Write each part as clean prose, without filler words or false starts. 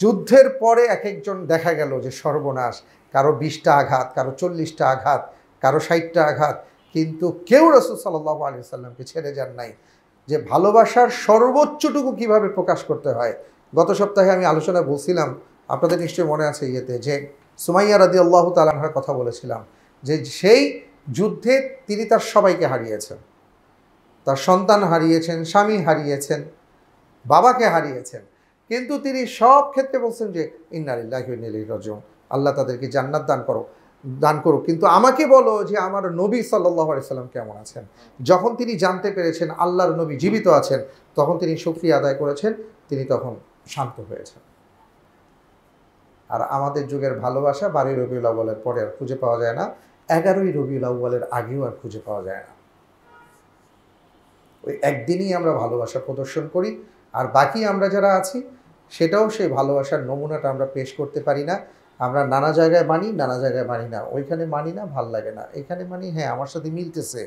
যুদ্ধের পরে এক একজন দেখা গেল যে সর্বনাশ, কারো 20টা আঘাত, কারো 40টা আঘাত, কারো 60টা আঘাত, কিন্তু কেউ রাসূল সাল্লাল্লাহু আলাইহি সাল্লামকে ছেড়ে যান নাই যে ভালোবাসার সর্বোচ্চটুকু কিভাবে প্রকাশ করতে হয়। গত সপ্তাহে আমি আলোচনা বলছিলাম, আপনাদের নিশ্চয়ই মনে আছে ইয়েতে, যে সুমাইয়া রাদিয়াল্লাহু তাআলা আনহার কথা বলেছিলাম, যে সেই যুদ্ধে তিনি তার সবাইকে হারিয়েছেন, তার সন্তান হারিয়েছেন, স্বামী হারিয়েছেন, বাবাকে হারিয়েছেন, কিন্তু তিনি সব ক্ষেত্রে বলছেন যে ইন্না লিল্লাহি ওয়া ইন্না ইলাইহি রাজিউন, আল্লাহ তাদেরকে জান্নাত দান করুক, কিন্তু আমাকে বলো যে আমার নবী সাল্লাল্লাহু আলাইহি সাল্লাম কেমন আছেন। যখন তিনি জানতে পেরেছেন আল্লাহর নবী জীবিত আছেন, তখন তিনি শুকরিয়া আদায় করেছেন, তিনি তখন শান্ত হয়েছেন। আর আমাদের যুগের ভালোবাসা 12 রবিউল আউয়ালের পরে আর খুঁজে পাওয়া যায় না, 11ই রবিউল আউয়ালের আগেও আর খুঁজে পাওয়া যায় না। ওই একদিনই আমরা ভালোবাসা প্রদর্শন করি, আর বাকি আমরা যারা আছি সেটাও সেই ভালোবাসার নমুনাটা আমরা পেশ করতে পারি না। আমরা নানা জায়গায় মানি, নানা জায়গায় মানি না, ওইখানে মানি না, ভাল লাগে না, এখানে মানি, হ্যাঁ আমার সাথে মিলতেছে।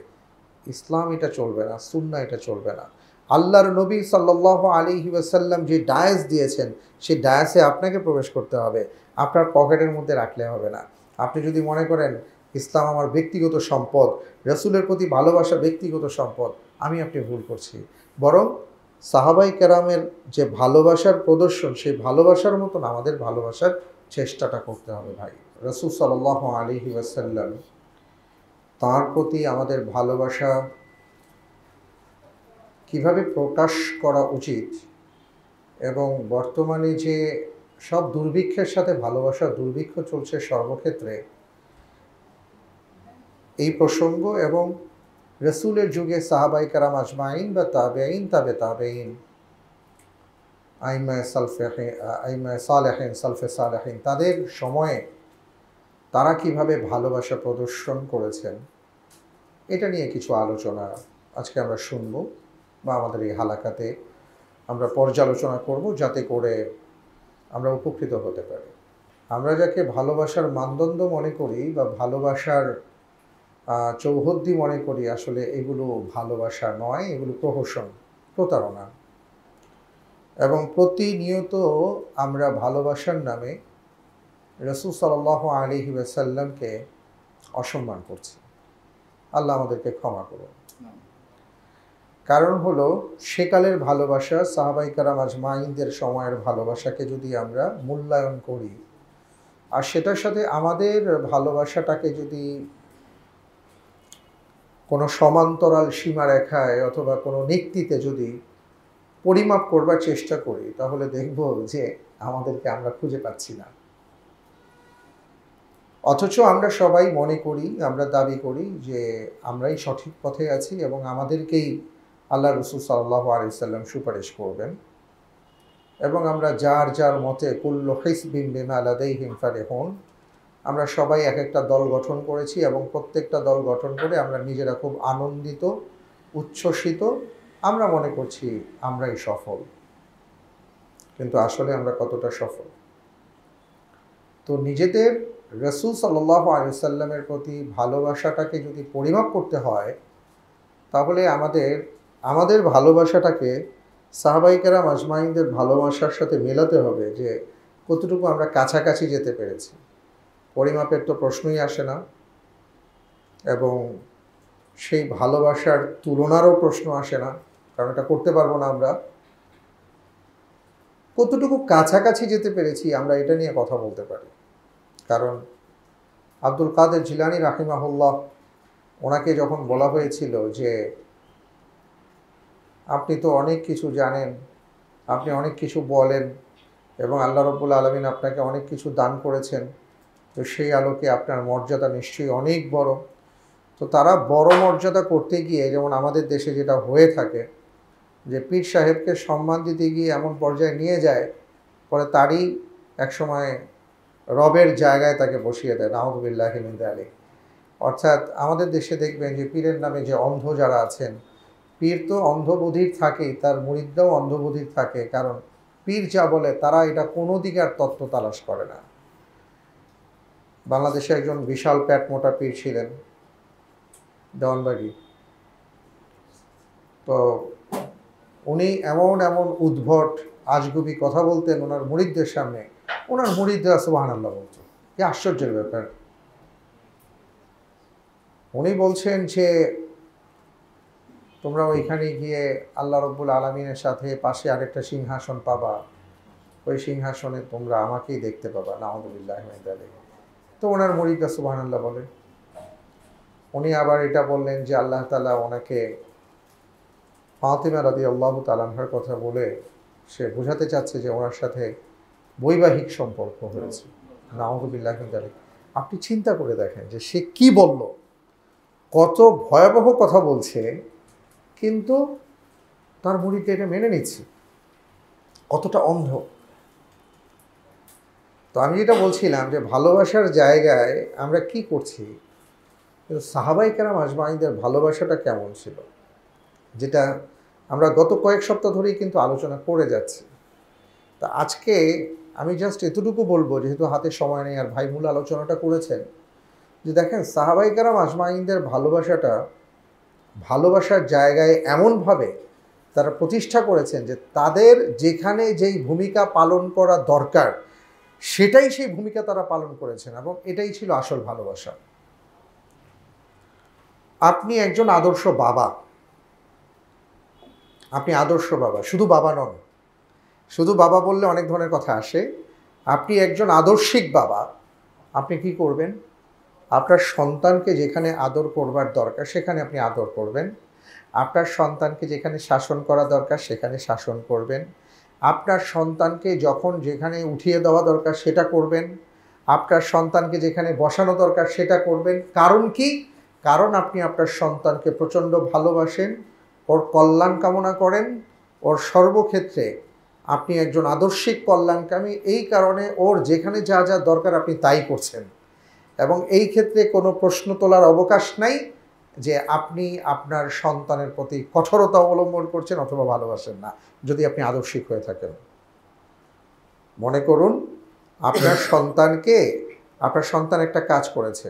ইসলাম এটা চলবে না, সুন্নাহ এটা চলবে না। আল্লাহর নবী সাল্লাল্লাহু আলাইহি ওয়াসাল্লাম যে ডায়াস দিয়েছেন, সেই ডায়াসে আপনাকে প্রবেশ করতে হবে, আপনার পকেটের মধ্যে রাখলে হবে না। আপনি যদি মনে করেন ইসলাম আমার ব্যক্তিগত সম্পদ, রাসূলের প্রতি ভালোবাসা ব্যক্তিগত সম্পদ, আপনি ভুল করছি। বরং সাহাবাই কেরামের যে ভালোবাসার প্রদর্শন, সেই ভালোবাসার মতন আমাদের ভালোবাসার চেষ্টাটা করতে হবে ভাই। রাসূল সাল্লাল্লাহু আলাইহি ওয়াসাল্লাম, তাঁর প্রতি আমাদের ভালোবাসা কিভাবে প্রকাশ করা উচিত, এবং বর্তমানে যে সব দুর্ভিক্ষের সাথে ভালোবাসার দুর্ভিক্ষ চলছে সর্বক্ষেত্রে, এই প্রসঙ্গ এবং রাসূলের যুগে সাহাবায়ে কেরাম আজমাইন বা তাবেঈন, তাবেঈন, আইম্মায়ে সালেহিন, সালফে সালেহিন, তাদের সময়ে তারা কিভাবে ভালোবাসা প্রদর্শন করেছেন, এটা নিয়ে কিছু আলোচনা আজকে আমরা শুনব, বা আমাদের এই হালাকাতে আমরা পর্যালোচনা করব, যাতে করে আমরা উপকৃত হতে পারি। আমরা যাকে ভালোবাসার মানদণ্ড মনে করি বা ভালোবাসার চৌহদ্দি মনে করি, আসলে এগুলো ভালোবাসা নয়, এগুলো প্রহসন, প্রতারণা। এবং প্রতিনিয়ত আমরা ভালোবাসার নামে রাসূল সাল্লাল্লাহু আলাইহি ওয়াসাল্লামকে অসম্মান করছি। আল্লাহ আমাদেরকে ক্ষমা করুন। কারণ হলো, সেকালের ভালোবাসা, সাহাবায়ে কেরাম আজমাইনদের সময়ের ভালোবাসাকে যদি আমরা মূল্যায়ন করি, আর সেটার সাথে আমাদের ভালোবাসাটাকে যদি কোনো সমান্তরাল সীমারেখায় অথবা কোনো নিক্তিতে যদি পরিমাপ করবার চেষ্টা করি, তাহলে দেখব যে আমাদেরকে আমরা খুঁজে পাচ্ছি না। অথচ আমরা সবাই মনে করি, আমরা দাবি করি যে আমরাই সঠিক পথে আছি এবং আমাদেরকেই আল্লাহ রাসূল সাল্লাল্লাহু আলাইহি ওয়াসাল্লাম সুপারিশ করবেন। এবং আমরা যার যার মতে কুল্লু হিজবিন বিমা লাদাইহিম ফারিহুন, আমরা সবাই এক একটা দল গঠন করেছি, এবং প্রত্যেকটা দল গঠন করে আমরা নিজেরা খুব আনন্দিত, উচ্ছ্বসিত, আমরা মনে করছি আমরাই সফল। কিন্তু আসলে আমরা কতটা সফল? তো নিজেদের রাসূল সাল্লাল্লাহু আলাইহি ওয়াসাল্লামের প্রতি ভালোবাসাটাকে যদি পরিমাপ করতে হয়, তাহলে আমাদের ভালোবাসাটাকে সাহাবায়ে কেরাম আজমাইনদের ভালোবাসার সাথে মেলাতে হবে, যে কতটুকু আমরা কাছাকাছি যেতে পেরেছি। পরিমাপের তো প্রশ্নই আসে না, এবং সেই ভালোবাসার তুলনারও প্রশ্ন আসে না, কারণ এটা করতে পারবো না আমরা। কতটুকু কাছাকাছি যেতে পেরেছি আমরা এটা নিয়ে কথা বলতে পারি। কারণ আব্দুল কাদের জিলানী রাহিমাহুল্লাহ, ওনাকে যখন বলা হয়েছিল যে আপনি তো অনেক কিছু জানেন, আপনি অনেক কিছু বলেন, এবং আল্লাহ রাব্বুল আলামিন আপনাকে অনেক কিছু দান করেছেন, তো সেই আলোকে আপনার মর্যাদা নিশ্চয়ই অনেক বড়। তো তারা বড় মর্যাদা করতে গিয়ে, যেমন আমাদের দেশে যেটা হয়ে থাকে, যে পীর সাহেবকে সম্মান দিতে গিয়ে এমন পর্যায়ে নিয়ে যায়, পরে তারই একসময় রবের জায়গায় তাকে বসিয়ে দেয়, নাউযুবিল্লাহি মিন যালিক। অর্থাৎ আমাদের দেশে দেখবেন যে পীরের নামে যে অন্ধ যারা আছেন, পীর তো অন্ধবধির থাকেই, তার মুরিদরাও অন্ধবধির থাকে, কারণ পীর যা বলে তারা এটা কোনো দিকে আর তত্ত্ব তালাশ করে না। বাংলাদেশে একজন বিশাল প্যাট মোটা পীর ছিলেন, দেওয়ানবাগী। তো উনি এমন উদ্ভট আজগুবি কথা বলতেন ওনার মুরিদদের সামনে, ওনার মুরিদরা সুবহানাল্লাহ বলতো। কি আশ্চর্যের ব্যাপার! উনি বলছেন যে তোমরা ওইখানে গিয়ে আল্লাহ রব্বুল আলমিনের সাথে পাশে আরেকটা সিংহাসন পাবা, ওই সিংহাসনে তোমরা আমাকেই দেখতে পাবা। নাউযুবিল্লাহি মিন যালিক। তো ওনার মুরিদরা সুবহানাল্লাহ বলে। উনি আবার এটা বললেন যে আল্লাহ তাআলা ওনাকে ফাতিমা রাদিয়াল্লাহু তাআলা আনহার কথা বলে সে বোঝাতে চাচ্ছে যে ওনার সাথে বৈবাহিক সম্পর্ক হয়েছে। নাউযুবিল্লাহি মিন যালিক। আপনি চিন্তা করে দেখেন যে সে কি বলল, কত ভয়াবহ কথা বলছে, কিন্তু তার মুরিদ এটা মেনে নিচ্ছে, কতটা অন্ধ। তো আমি যেটা বলছিলাম যে ভালোবাসার জায়গায় আমরা কি করছি, কিন্তু সাহাবায়ে কেরাম আজমাইনদের ভালোবাসাটা কেমন ছিল, যেটা আমরা গত কয়েক সপ্তাহ ধরেই কিন্তু আলোচনা করে যাচ্ছি। তা আজকে আমি জাস্ট এতটুকু বলবো, যেহেতু হাতে সময় নেই আর ভাই মূল আলোচনাটা করেছেন, যে দেখেন সাহাবায়ে কেরাম আজমাইনদের ভালোবাসাটা ভালোবাসার জায়গায় এমনভাবে তারা প্রতিষ্ঠা করেছেন যে তাদের যেখানে যেই ভূমিকা পালন করা দরকার সেটাই সেই ভূমিকা তারা পালন করেছেন, এবং এটাই ছিল আসল ভালোবাসা। আপনি একজন আদর্শ বাবা, আপনি আদর্শ বাবা, শুধু বাবা নন। শুধু বাবা বললে অনেক ধরনের কথা আসে। আপনি একজন আদর্শিক বাবা। আপনি কি করবেন? আপনার সন্তানকে যেখানে আদর করবার দরকার সেখানে আপনি আদর করবেন। আপনার সন্তানকে যেখানে শাসন করা দরকার সেখানে শাসন করবেন। আপনার সন্তানকে যখন যেখানে উঠিয়ে দেওয়া দরকার সেটা করবেন। আপনার সন্তানকে যেখানে বসানো দরকার সেটা করবেন। কারণ কি? কারণ আপনি আপনার সন্তানকে প্রচণ্ড ভালোবাসেন, ওর কল্যাণ কামনা করেন, ওর সর্বক্ষেত্রে আপনি একজন আদর্শিক কল্যাণকামী। এই কারণে ওর যেখানে যা যা দরকার আপনি তাই করছেন, এবং এই ক্ষেত্রে কোনো প্রশ্ন তোলার অবকাশ নাই যে আপনি আপনার সন্তানের প্রতি কঠোরতা অবলম্বন করছেন অথবা ভালোবাসেন না, যদি আপনি আদর্শিক হয়ে থাকেন। মনে করুন আপনার সন্তান একটা কাজ করেছে,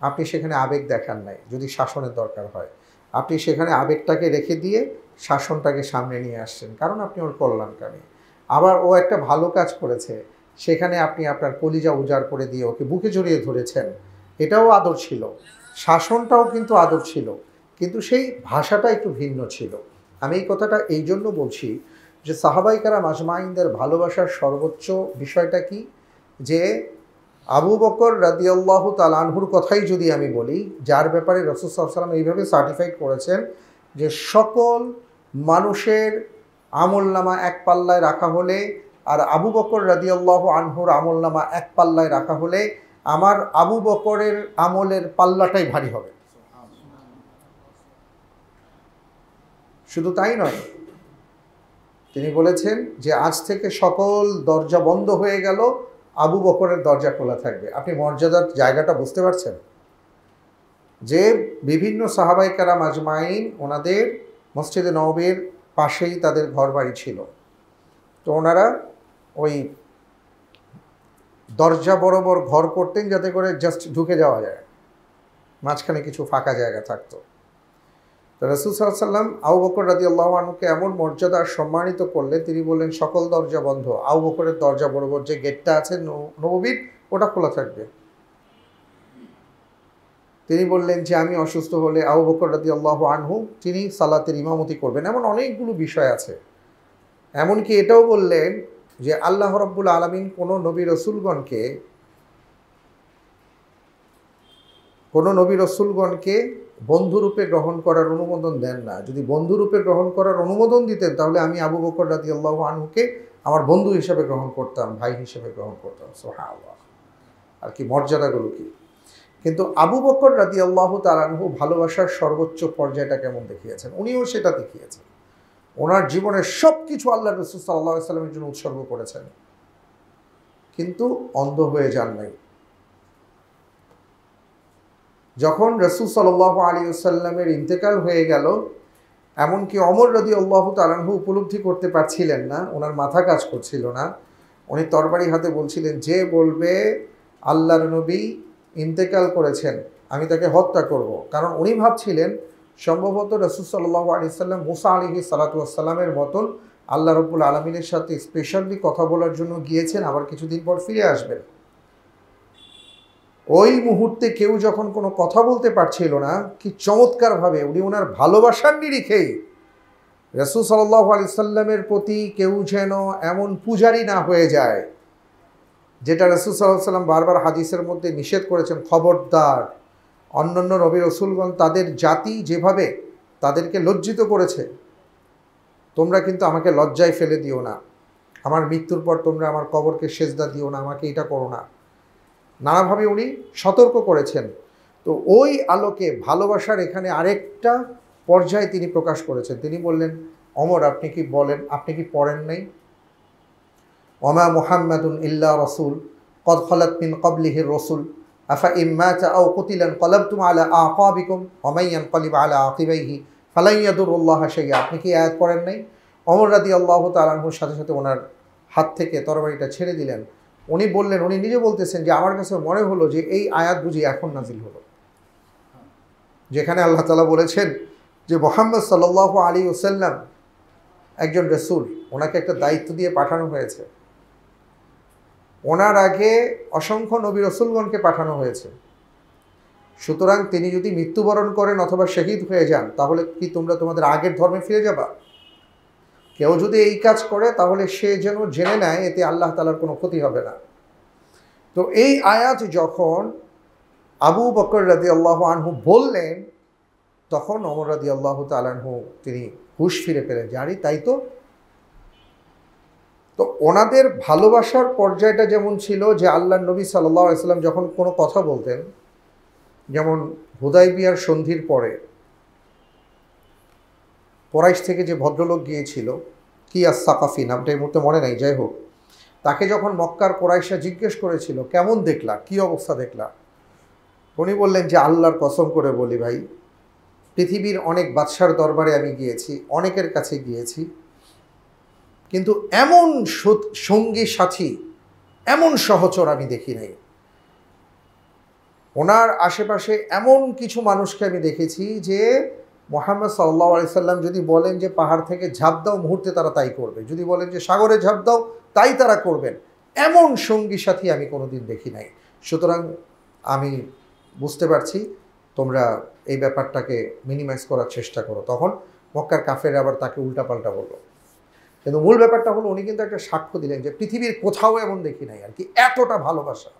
আপনি সেখানে আবেগ দেখান নাই, যদি শাসনের দরকার হয় আপনি সেখানে আবেগটাকে রেখে দিয়ে শাসনটাকে সামনে নিয়ে আসছেন, কারণ আপনি ওর কল্যাণকামী। আবার ও একটা ভালো কাজ করেছে, সেখানে আপনি আপনার কলিজা উজাড় করে দিয়ে ওকে বুকে জড়িয়ে ধরেছেন, এটাও আদর ছিল। শাসনটাও কিন্তু আদর ছিল, কিন্তু সেই ভাষাটা একটু ভিন্ন ছিল। আমি এই কথাটা এই জন্য বলছি যে সাহাবায়ে কেরাম আজমাইনদের ভালোবাসার সর্বোচ্চ বিষয়টা কি, যে আবু বকর রাদিয়াল্লাহু তাআলা আনহুর কথাই যদি আমি বলি, যার ব্যাপারে রাসূল সাল্লাল্লাহু আলাইহি ওয়াসাল্লাম এইভাবে সার্টিফাইড করেছেন যে সকল মানুষের আমলনামা এক পাল্লায় রাখা হলে আর আবু বকর রাদিয়াল্লাহু আনহুর আমলনামা এক পাল্লায় রাখা হলে আমার আবু বকরের আমলের পাল্লাটাই ভারী হবে। শুধু তাই নয়, তিনি বলেছেন যে আজ থেকে সকল দরজা বন্ধ হয়ে গেল, আবু বকরের দরজা খোলা থাকবে। আপনি মর্যাদার জায়গাটা বুঝতে পারছেন, যে বিভিন্ন সাহাবায়ে কেরাম আজমাইন ওনাদের মসজিদে নববীর পাশেই তাদের ঘর বাড়ি ছিল। তো ওনারা ওই দরজা বরাবর ঘর করতেন যাতে করে জাস্ট ঢুকে যাওয়া যায়, মাঝখানে কিছু ফাঁকা জায়গা থাকতো। তো রাসূল সাল্লাল্লাহু আলাইহি ওয়াসাল্লাম আবু বকর রাদিয়াল্লাহু আনহুকে এমন মর্যাদা সম্মানিত করলেন, তিনি বললেন সকল দরজা বন্ধ, আবু বকরের দরজা বরাবর যে গেটটা আছে নববীর ওটা খোলা থাকবে। তিনি বললেন যে আমি অসুস্থ হলে আবু বকর রাদিয়াল্লাহু আনহু তিনি সালাতের ইমামতি করবেন। এমন অনেকগুলো বিষয় আছে। এমনকি এটাও বললেন যে আল্লাহ রাব্বুল আলামিন কোনো নবী রসুলগণকে বন্ধুরূপে গ্রহণ করার অনুমোদন দেন না। যদি বন্ধুরূপে গ্রহণ করার অনুমোদন দিতেন তাহলে আমি আবু বকর রাদিয়াল্লাহু আনহুকে আমার বন্ধু হিসেবে গ্রহণ করতাম, ভাই হিসেবে গ্রহণ করতাম। সুবহানাল্লাহ! আর কি মর্যাদাগুলো কি! কিন্তু আবু বকর রাদিয়াল্লাহু তাআলা আনহু ভালোবাসার সর্বোচ্চ পর্যায়টা কেমন দেখিয়েছেন, উনিও সেটা দেখিয়েছেন। ওনার জীবনের সব কিছু আল্লাহ রাসূল সাল্লাল্লাহু আলাইহি ওয়াসাল্লামের জন্য উৎসর্গ করেছেন, কিন্তু অন্ধ হয়ে যান নাই। যখন রাসূল সাল্লাল্লাহু আলাইহি ওয়াসাল্লামের ইন্তেকাল হয়ে গেল, এমনকি ওমর রাদিয়াল্লাহু তাআলা আনহু উপলব্ধি করতে পারছিলেন না, ওনার মাথা কাজ করছিল না। উনি তরবারি হাতে বলছিলেন, যে বলবে আল্লাহর নবী ইন্তেকাল করেছেন আমি তাকে হত্যা করব। কারণ উনি ভাবছিলেন সম্ভবত রাসূল সাল্লাল্লাহু আলাইহি ওয়াসাল্লাম মুসা আলাইহিস সালাতু ওয়াস সালামের মতন আল্লাহ রব্বুল আলমিনের সাথে স্পেশালি কথা বলার জন্য গিয়েছেন, আবার কিছুদিন পর ফিরে আসবেন। ওই মুহূর্তে কেউ যখন কোনো কথা বলতে পারছিল না, কি চমৎকারভাবে উনি ওনার ভালোবাসার নিরিখেই রাসূল সাল্লাল্লাহু আলাইহি সাল্লামের প্রতি কেউ যেন এমন পূজারি না হয়ে যায়, যেটা রাসূল সাল্লাল্লাহু আলাইহি সাল্লাম বারবার হাদিসের মধ্যে নিষেধ করেছেন, খবরদার অন্যান্য নবী রাসূলগণ তাদের জাতি যেভাবে তাদেরকে লজ্জিত করেছে, তোমরা কিন্তু আমাকে লজ্জায় ফেলে দিও না, আমার মৃত্যুর পর তোমরা আমার কবরকে সেজদা দিও না, আমাকে এটা করো না। নানাভাবে উনি সতর্ক করেছেন। তো ওই আলোকে ভালোবাসার এখানে আরেকটা পর্যায়ে তিনি প্রকাশ করেছেন। তিনি বললেন, ওমর আপনি কি বলেন, আপনি কি পড়েন নাই, ওমা মুহাম্মাদুন ইল্লা রাসূল কদ খালাত মিন ক্বাবলিহির রাসূল আফা ইন মাতা আও কুতিলা ইনকালাবতুম আলা আকাবিকুম ওয়া মান ইয়ানকালিব আলা আকিবাইহি ফালান ইয়াদুরুল্লাহা শাইআ। আপনি কি আয়াত পড়েন নাই? ওমর রাদিয়াল্লাহু তাআলা আনহুর সাথে সাথে ওনার হাত থেকে তরবারিটা ছেড়ে দিলেন। উনি বললেন, উনি নিজে বলতেছেন যে আমার কাছে মনে হলো যে এই আয়াত বুঝি এখন নাজিল হলো, যেখানে আল্লাহ তাআলা বলেছেন যে মুহাম্মদ সাল্লাল্লাহু আলাইহি ওয়াসাল্লাম একজন রাসূল, ওনাকে একটা দায়িত্ব দিয়ে পাঠানো হয়েছে। ওনার আগে অসংখ্য নবী রাসূলগণকে পাঠানো হয়েছে। সুতরাং তিনি যদি মৃত্যুবরণ করেন অথবা শহীদ হয়ে যান, তাহলে কি তোমরা তোমাদের আগের ধর্মে ফিরে যাবা? কেউ যদি এই কাজ করে তাহলে সে যেন জেনে নেয় এতে আল্লাহ তাআলার কোনো ক্ষতি হবে না। তো এই আয়াত যখন আবু বকর রাদিয়াল্লাহু আনহু বললেন, তখন ওমর রাদিয়াল্লাহু তাআলা আনহু তিনি হুঁশ ফিরে পেলেন, জানি তাই তো। তো ওনাদের ভালোবাসার পর্যায়টা যেমন ছিল যে আল্লাহর নবী সাল্লাল্লাহু আলাইহি সাল্লাম যখন কোনো কথা বলতেন, যেমন হুদায়বিয়ার সন্ধির পরে কুরাইশ থেকে যে ভদ্রলোক গিয়েছিল, কি আস-সাকাফি নামটা এই মুহূর্তে মনে নাই, যাই হোক, তাকে যখন মক্কার কুরাইশরা জিজ্ঞেস করেছিল কেমন দেখলা, কি অবস্থা দেখলা, উনি বললেন যে আল্লাহর কসম করে বলি ভাই, পৃথিবীর অনেক বাদশার দরবারে আমি গিয়েছি, অনেকের কাছে গিয়েছি, কিন্তু এমন সঙ্গী সাথী, এমন সহচর আমি দেখি নাই। ওনার আশেপাশে এমন কিছু মানুষকে আমি দেখেছি যে মুহাম্মদ সাল্লাল্লাহু আলাইহি সাল্লাম যদি বলেন যে পাহাড় থেকে ঝাঁপ দাও, মুহূর্তে তারা তাই করবে, যদি বলেন যে সাগরে ঝাঁপ দাও, তাই তারা করবেন। এমন সঙ্গী সাথী আমি কোনোদিন দেখি নাই। সুতরাং আমি বুঝতে পারছি তোমরা এই ব্যাপারটাকে মিনিমাইজ করার চেষ্টা করো। তখন মক্কার কাফের আবার তাকে উল্টাপাল্টা বলল, কিন্তু মূল ব্যাপারটা হলো উনি কিন্তু একটা সাক্ষ্য দিলেন যে পৃথিবীর কোথাও এমন দেখি নাই আর কি, এতটা ভালোবাসা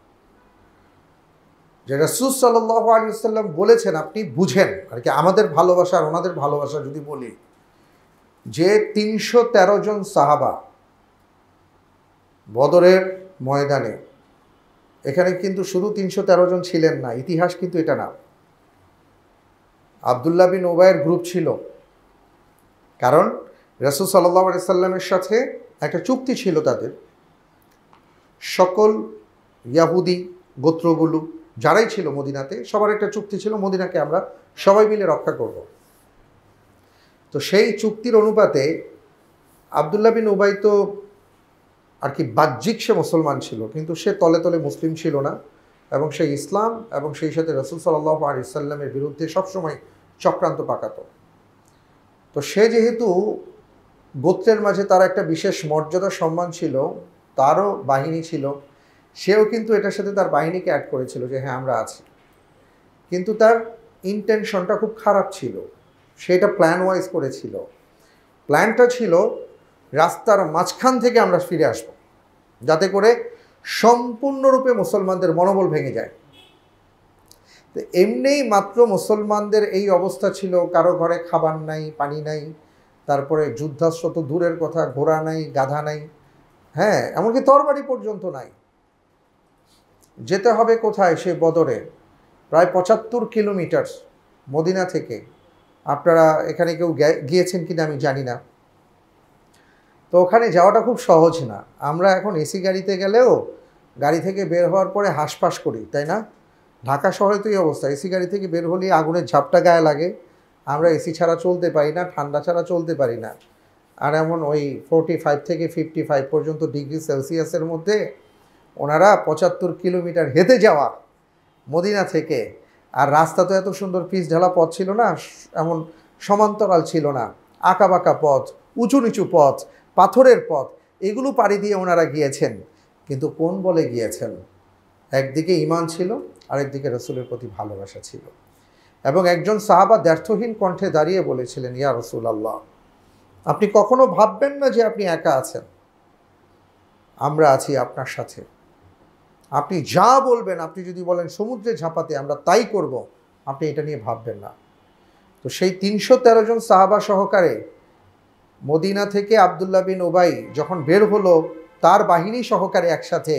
যে রাসূল সাল্লাল্লাহু আলাইহি ওয়াসাল্লাম বলেছেন, আপনি বুঝেন আর কি আমাদের ভালোবাসা আর ওনাদের ভালোবাসা যদি বলি, যে ৩১৩ জন সাহাবা বদরের ময়দানে, এখানে কিন্তু শুধু ৩১৩ জন ছিলেন না, ইতিহাস কিন্তু এটা না, আব্দুল্লাহ বিন উবাইয়ের গ্রুপ ছিল। কারণ রাসূল সাল্লাল্লাহু আলাইহি সাল্লামের সাথে একটা চুক্তি ছিল, তাদের সকল ইয়াহুদি গোত্রগুলো যারাই ছিল মদিনাতে, সবার একটা চুক্তি ছিল, মদিনাকে আমরা সবাই মিলে রক্ষা করব। তো সেই চুক্তির অনুপাতে আব্দুল্লাহ বিন উবাই তো আর কি বাহ্যিক সে মুসলমান ছিল, কিন্তু সে তলে তলে মুসলিম ছিল না, এবং সেই ইসলাম এবং সেই সাথে রাসূল সাল্লাল্লাহু আলাইহি সাল্লামের বিরুদ্ধে সবসময় চক্রান্ত পাকাত। তো সে যেহেতু গোত্রের মাঝে তার একটা বিশেষ মর্যাদা সম্মান ছিল, তারও বাহিনী ছিল, সেও কিন্তু এটার সাথে তার বাহিনীকে অ্যাড করেছিল যে হ্যাঁ আমরা আছি, কিন্তু তার ইন্টেনশনটা খুব খারাপ ছিল, সেটা প্ল্যান ওয়াইজ করেছিল। প্ল্যানটা ছিল রাস্তার মাঝখান থেকে আমরা ফিরে আসব, যাতে করে সম্পূর্ণরূপে মুসলমানদের মনোবল ভেঙে যায়। তো এমনিই মাত্র মুসলমানদের এই অবস্থা ছিল, কারো ঘরে খাবার নাই, পানি নাই, তারপরে যুদ্ধাস্ত্র তো দূরের কথা, ঘোড়া নাই, গাধা নাই, হ্যাঁ এমনকি তরবারি পর্যন্ত নাই। যেতে হবে কোথায়? সেই বদরে প্রায় ৭৫ কিলোমিটার মদিনা থেকে। আপনারা এখানে কেউ গিয়েছেন কিনা আমি জানি না। তো ওখানে যাওয়াটা খুব সহজ না। আমরা এখন এসি গাড়িতে গেলেও গাড়ি থেকে বের হওয়ার পরে হাঁসফাঁস করি, তাই না? ঢাকা শহরে তো এই অবস্থা, এসি গাড়ি থেকে বের হলেই আগুনের ঝাপটা গায়ে লাগে, আমরা এসি ছাড়া চলতে পারি না, ঠান্ডা ছাড়া চলতে পারি না। আর এমন ওই 45 থেকে 55 পর্যন্ত ডিগ্রি সেলসিয়াসের মধ্যে ওনারা ৭৫ কিলোমিটার হেঁটে যাওয়া মদিনা থেকে। আর রাস্তা তো এত সুন্দর পিচ ঢালা পথ ছিল না, এমন সমান্তরাল ছিল না, আঁকাবাঁকা পথ, উঁচু নিচু পথ, পাথরের পথ, এগুলো পাড়ি দিয়ে ওনারা গিয়েছেন। কিন্তু কোন বলে গিয়েছেন? একদিকে ঈমান ছিল, আরেকদিকে রাসূলের প্রতি ভালোবাসা ছিল। এবং একজন সাহাবা দ্ব্যর্থহীন কণ্ঠে দাঁড়িয়ে বলেছিলেন, ইয়া রাসূলুল্লাহ, আপনি কখনো ভাববেন না যে আপনি একা আছেন, আমরা আছি আপনার সাথে। আপনি যা বলবেন, আপনি যদি বলেন সমুদ্রে ঝাঁপাতে, আমরা তাই করব, আপনি এটা নিয়ে ভাববেন না। তো সেই ৩১৩ জন সাহাবা সহকারে মদিনা থেকে আব্দুল্লাহ বিন উবাই যখন বের হলো তার বাহিনী সহকারে একসাথে,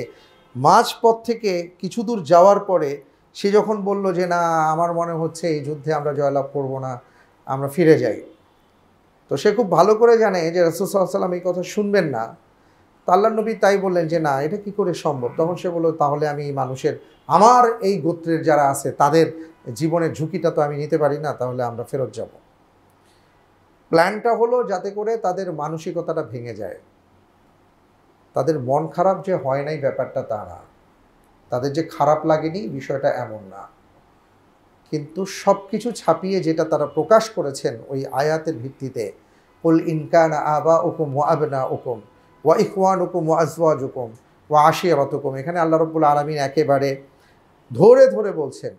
মাঝপথ থেকে কিছু দূর যাওয়ার পরে সে যখন বলল যে না, আমার মনে হচ্ছে এই যুদ্ধে আমরা জয়লাভ করব না, আমরা ফিরে যাই। তো সে খুব ভালো করে জানে যে রাসূল সাল্লাল্লাহু আলাইহি ওয়াসাল্লাম এই কথা শুনবেন না। তো আল্লাহর নবী তাই বললেন যে না, এটা কি করে সম্ভব? তখন সে বলল, তাহলে আমি মানুষের, আমার এই গোত্রের যারা আছে তাদের জীবনের ঝুঁকিটা তো আমি নিতে পারি না, তাহলে আমরা ফেরত যাব। প্ল্যানটা হলো যাতে করে তাদের মানসিকতাটা ভেঙে যায়, তাদের মন খারাপ যে হয় নাই ব্যাপারটা তা না, তাদের যে খারাপ লাগেনি বিষয়টা এমন না। কিন্তু সব কিছু ছাপিয়ে যেটা তারা প্রকাশ করেছেন ওই আয়াতের ভিত্তিতে, কুল ইন কানা আবাউকুম ওয়া আবনাউকুম ওয়া ইখওয়ানুকুম ওয়া আজওয়াজুকুম ওয়া আশিরাতুকুম, এখানে আল্লাহ রাব্বুল আলামিন একেবারে ধরে ধরে বলছেন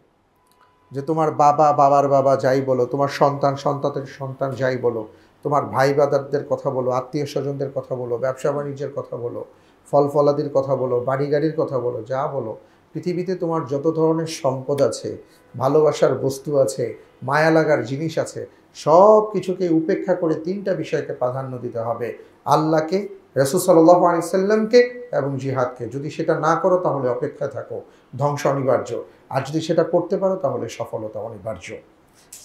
যে তোমার বাবা, বাবার বাবা যাই বলো, তোমার সন্তান, সন্তানের সন্তান যাই বলো, তোমার ভাই ব্রাদারদের কথা বলো, আত্মীয় স্বজনদের কথা বলো, ব্যবসা বাণিজ্যের কথা বলো, ফল ফলাদির কথা বলো, বাড়ি গাড়ির কথা বলো, যা বলো, পৃথিবীতে তোমার যত ধরনের সম্পদ আছে, ভালোবাসার বস্তু আছে, মায়া লাগার জিনিস আছে, সব কিছুকে উপেক্ষা করে তিনটা বিষয়কে প্রাধান্য দিতে হবে, আল্লাহকে, রাসূল সাল্লাল্লাহু আলাইহি সাল্লামকে এবং জিহাদকে। যদি সেটা না করো তাহলে অপেক্ষায় থাকো, ধ্বংস অনিবার্য। আর যদি সেটা করতে পারো তাহলে সফলতা অনিবার্য।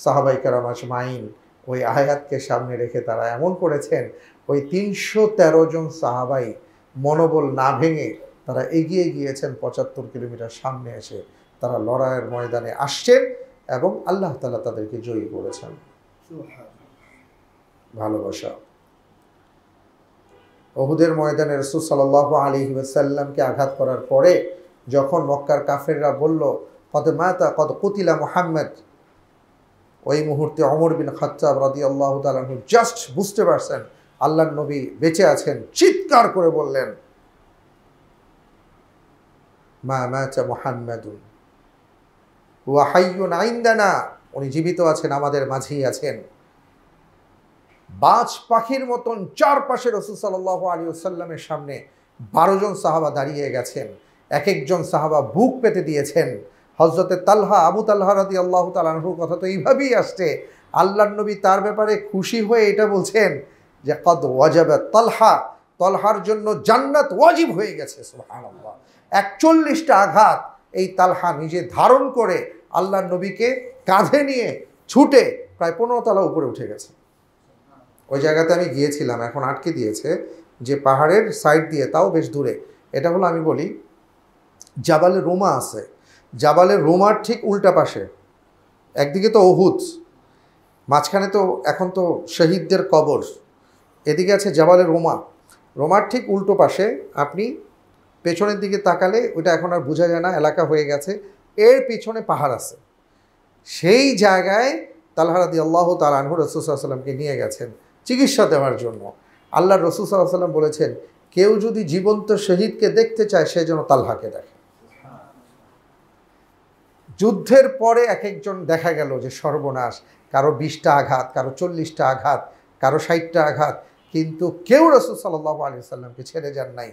সাহাবায়ে কেরাম আজমাইন ওই আয়াতকে সামনে রেখে তারা এমন করেছেন, ওই ৩১৩ জন সাহাবাই মনোবল না ভেঙে তারা এগিয়ে গিয়েছেন ৭৫ কিলোমিটার সামনে এসে তারা লড়াইয়ের ময়দানে আসছেন এবং আল্লাহ তাআলা তাদেরকে জয়ী করেছেন। ভালোবাসা। উহুদের ময়দানে রাসূল সাল্লাল্লাহু আলাইহি ওয়াসাল্লামকে আঘাত করার পরে যখন মক্কার কাফেররা বলল কদ মাতা কদ কুতিলা মুহাম্মদ, ওই মুহূর্তে ওমর বিন খাত্তাব রাদিয়াল্লাহু তাআলা আনহু জাস্ট বুঝতে পারছেন আল্লাহর নবী বেঁচে আছেন, চিৎকার করে বললেন, মা মাতা মুহাম্মাদুন ওয়া হাইয়ুন ইনদানা, উনি জীবিত আছেন, আমাদের মাঝেই আছেন। বাজ পাখির মতন চারপাশে রাসূল সাল্লাল্লাহু আলাইহি ওয়াসাল্লামের সামনে ১২ জন সাহাবা দাঁড়িয়ে গেছেন, এক একজন সাহাবা বুক পেতে দিয়েছেন। হযরতে তালহা, আবু তালহা রাদিয়াল্লাহু তাআলা আনহুর কথা তো এইভাবেই আসছে, আল্লাহর নবী তার ব্যাপারে খুশি হয়ে এটা বলছেন যে কদ ওয়াজাবাত তালহা, তালহার জন্য জান্নাত ওয়াজিব হয়ে গেছে। সুবহানাল্লাহ। ৪১টা আঘাত এই তালহা নিজে ধারণ করে আল্লাহর নবীকে কাঁধে নিয়ে ছুটে প্রায় ১৫ তলা উপরে উঠে গেছে। ওই জায়গাতে আমি গিয়েছিলাম, এখন আটকে দিয়েছে, যে পাহাড়ের সাইড দিয়ে, তাও বেশ দূরে। এটা হলো, আমি বলি, জাবালে রোমা আছে, জাবালের রোমার ঠিক উল্টা পাশে, একদিকে তো উহুদ, মাঝখানে তো এখন তো শহীদদের কবর, এদিকে আছে জাবালে রোমা, রোমার ঠিক উল্টো পাশে আপনি পেছনের দিকে তাকালে ওইটা এখন আর বোঝা যায় না, এলাকা হয়ে গেছে, এর পিছনে পাহাড় আছে। সেই জায়গায় তালহা রাদিয়াল্লাহু তাআলা আনহু রাসূল সাল্লাল্লাহু আলাইহি ওয়াসাল্লামকে নিয়ে গেছেন চিকিৎসা দেওয়ার জন্য। আল্লাহর রাসূল সাল্লাল্লাহু আলাইহি ওয়াসাল্লাম বলেছেন, কেউ যদি জীবন্ত শহীদকে দেখতে চায় সে যেন তালহাকে দেখে। যুদ্ধের পরে এক একজন দেখা গেল যে সর্বনাশ, কারো ২০টা আঘাত, কারো ৪০টা আঘাত, কারো ৬০টা আঘাত, কিন্তু কেউ রাসূল সাল্লাল্লাহু আলাইহি ওয়াসাল্লামকে ছেড়ে যান নাই।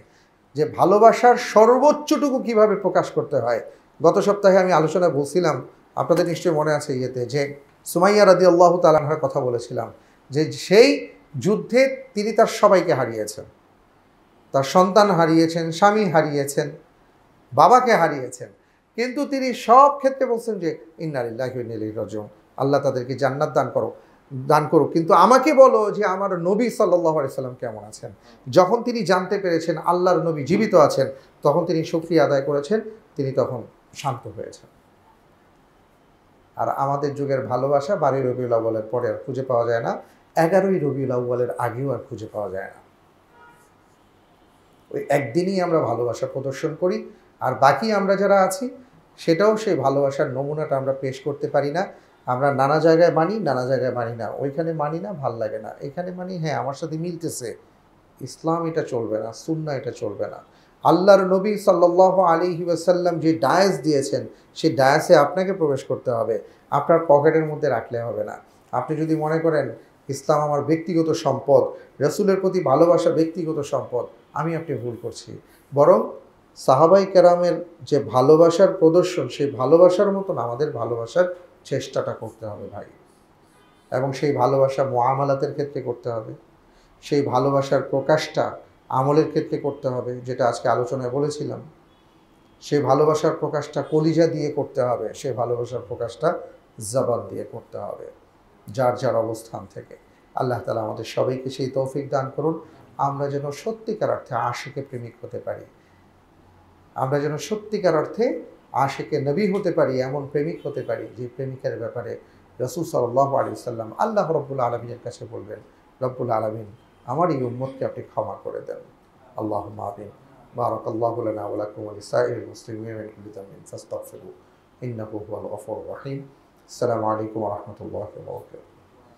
যে ভালোবাসার সর্বোচ্চটুকু কিভাবে প্রকাশ করতে হয়, গত সপ্তাহে আমি আলোচনা বলছিলাম, আপনাদের নিশ্চয়ই মনে আছে, ইয়েতে যে সুমাইয়া রাদিয়াল্লাহু তাআলা আনহার কথা বলেছিলাম, যে সেই যুদ্ধে তিনি তার সবাইকে হারিয়েছেন, তার সন্তান হারিয়েছেন, স্বামী হারিয়েছেন, বাবাকে হারিয়েছেন, কিন্তু তিনি সব ক্ষেত্রে বলছেন যে ইন্না লিল্লাহি ওয়া ইন্না ইলাইহি রাজিউন, আল্লাহ তাদেরকে জান্নাত দান করুক, কিন্তু আমাকে বলো যে আমার নবী সাল্লাল্লাহু আলাইহি সাল্লাম কেমন আছেন। যখন তিনি জানতে পেরেছেন আল্লাহর নবী জীবিত আছেন, তখন তিনি শুকরিয়া আদায় করেছেন, তিনি তখন শান্ত হয়েছেন। আর আমাদের যুগের ভালোবাসা ১২ই রবিউল আউয়ালের পরে আর খুঁজে পাওয়া যায় না, ১১ই রবিউল আউয়ালের আগেও আর খুঁজে পাওয়া যায় না। ওই একদিনই আমরা ভালোবাসা প্রদর্শন করি, আর বাকি আমরা যারা আছি সেটাও সেই ভালোবাসার নমুনাটা আমরা পেশ করতে পারি না। আমরা নানা জায়গায় মানি, নানা জায়গায় মানি না, ওইখানে মানি না, ভাল লাগে না, এখানে মানি, হ্যাঁ আমার সাথে মিলতেছে, ইসলাম এটা চলবে না, সুন্নাহ এটা চলবে না। আল্লাহর নবী সাল্লাল্লাহু আলাইহি ওয়াসাল্লাম যে ডায়াস দিয়েছেন, সেই ডায়াসে আপনাকে প্রবেশ করতে হবে, আপনার পকেটের মধ্যে রাখলে হবে না। আপনি যদি মনে করেন ইসলাম আমার ব্যক্তিগত সম্পদ, রাসূলের প্রতি ভালোবাসা ব্যক্তিগত সম্পদ, আমি আপনি ভুল করছি। বরং সাহাবাই কেরামের যে ভালোবাসার প্রদর্শন, সেই ভালোবাসার মতন আমাদের ভালোবাসার চেষ্টাটা করতে হবে ভাই। এবং সেই ভালোবাসা মুআমালাতের ক্ষেত্রে করতে হবে, সেই ভালোবাসার প্রকাশটা আমলের ক্ষেত্রে করতে হবে, যেটা আজকে আলোচনায় বলেছিলাম। সেই ভালোবাসার প্রকাশটা কলিজা দিয়ে করতে হবে, সেই ভালোবাসার প্রকাশটা জবান দিয়ে করতে হবে, যার যার অবস্থান থেকে। আল্লাহ তাআলা আমাদের সবাইকে সেই তৌফিক দান করুন, আমরা যেন সত্যিকার অর্থে আশিকে প্রেমিক হতে পারি, আমরা যেন সত্যিকার অর্থে আশিকে নবী হতে পারি, এমন প্রেমিক হতে পারি যে প্রেমিকের ব্যাপারে রাসূল সাল্লাল্লাহু আলাইহি ওয়াসাল্লাম আল্লাহ রাব্বুল আলামিনের কাছে বলবেন, রব্বুল আলামিন আমার এই উম্মতকে আপনি ক্ষমা করে দেন। আল্লাহুম্মা আমিন। বারাকাল্লাহু লানা ওয়া লাকুম ওয়া লিসাইরিল মুসলিমিনা মিন কুল্লি যামবিন ফাস্তাগফিরু ইন্নাহু হুয়াল গফুরুর রহিম। আসসালামু আলাইকুম ওয়া রাহমাতুল্লাহি ওয়া বারাকাতুহু।